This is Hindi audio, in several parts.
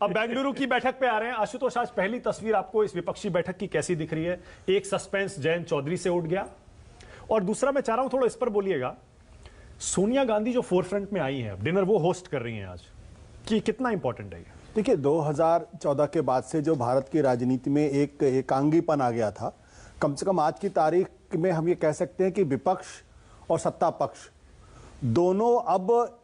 अब बेंगलुरु की बैठक पे आ रहे हैं आशुतोष। आज पहली तस्वीर आपको इस विपक्षी बैठक की कैसी दिख रही है? एक सस्पेंस जयंत चौधरी से उठ गया, और दूसरा मैं चाह रहा हूं थोड़ा इस पर बोलिएगा, सोनिया गांधी जो फोरफ्रंट में आई हैं, डिनर वो होस्ट कर रही हैं आज, कि कितना इंपॉर्टेंट है? देखिए, 2014 के बाद से जो भारत की राजनीति में एक एकांगीपन आ गया था, कम से कम आज की तारीख में हम ये कह सकते हैं कि विपक्ष और सत्ता पक्ष दोनों अब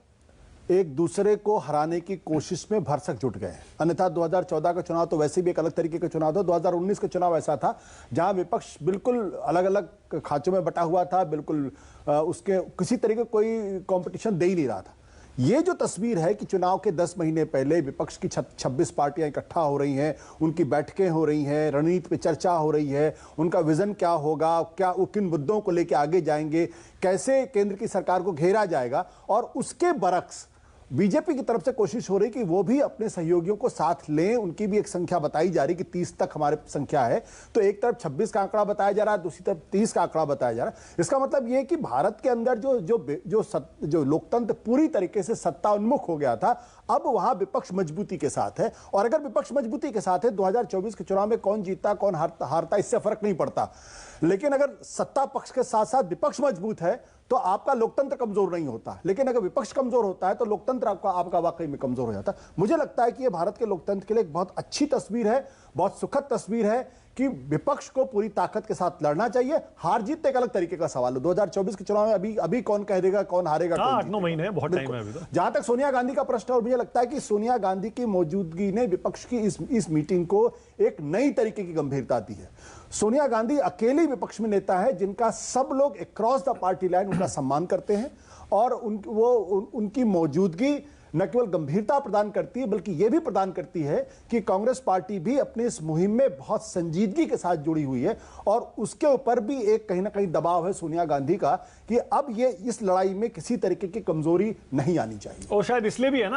एक दूसरे को हराने की कोशिश में भरसक जुट गए हैं। अन्यथा 2014 का चुनाव तो वैसे भी एक अलग तरीके का चुनाव था। 2019 का चुनाव ऐसा था जहां विपक्ष बिल्कुल अलग अलग खांचों में बटा हुआ था, बिल्कुल उसके किसी तरीके कोई कंपटीशन दे ही नहीं रहा था। ये जो तस्वीर है कि चुनाव के 10 महीने पहले विपक्ष की 26 पार्टियां इकट्ठा हो रही हैं, उनकी बैठकें हो रही हैं, रणनीति पे चर्चा हो रही है, उनका विजन क्या होगा, क्या वो किन मुद्दों को लेकर आगे जाएंगे, कैसे केंद्र की सरकार को घेरा जाएगा, और उसके बरक्स बीजेपी की तरफ से कोशिश हो रही कि वो भी अपने सहयोगियों को साथ लें। उनकी भी एक संख्या बताई जा रही कि 30 तक हमारे संख्या है, तो एक तरफ 26 का आंकड़ा बताया जा रहा है, दूसरी तरफ 30 का आंकड़ा बताया जा रहा है। इसका मतलब ये है कि भारत के अंदर जो लोकतंत्र पूरी तरीके से सत्ता उन्मुख हो गया था, अब वहां विपक्ष मजबूती के साथ है। और अगर विपक्ष मजबूती के साथ है, 2024 के चुनाव में कौन जीतता कौन हारता इससे फर्क नहीं पड़ता, लेकिन अगर सत्ता पक्ष के साथ साथ विपक्ष मजबूत है तो आपका लोकतंत्र कमजोर नहीं होता। लेकिन अगर विपक्ष कमजोर होता है तो लोकतंत्र आपका वाकई में कमजोर हो जाता है। मुझे लगता है कि यह भारत के लोकतंत्र के लिए एक बहुत अच्छी तस्वीर है, बहुत सुखद तस्वीर है कि विपक्ष को पूरी ताकत के साथ लड़ना चाहिए। हार जीत एक अलग तरीके का सवाल है। 2024 के चुनाव में अभी कौन कह देगा कौन हारेगा, 8-9 महीने बहुत टाइम है अभी तो। जहां तक सोनिया गांधी का प्रश्न है, और मुझे लगता है कि सोनिया गांधी की मौजूदगी ने विपक्ष की इस मीटिंग को एक नई तरीके की गंभीरता दी है। सोनिया गांधी अकेली विपक्ष में नेता है जिनका सब लोग अक्रॉस द पार्टी लाइन उनका सम्मान करते हैं, और उनकी मौजूदगी न केवल गंभीरता प्रदान करती है बल्कि यह भी प्रदान करती है कि कांग्रेस पार्टी भी अपनी इस मुहिम में बहुत संजीदगी के साथ जुड़ी हुई है, और उसके ऊपर भी एक कहीं ना कहीं दबाव है सोनिया गांधी का कि अब ये इस लड़ाई में किसी तरीके की कमजोरी नहीं आनी चाहिए। और शायद इसलिए भी है ना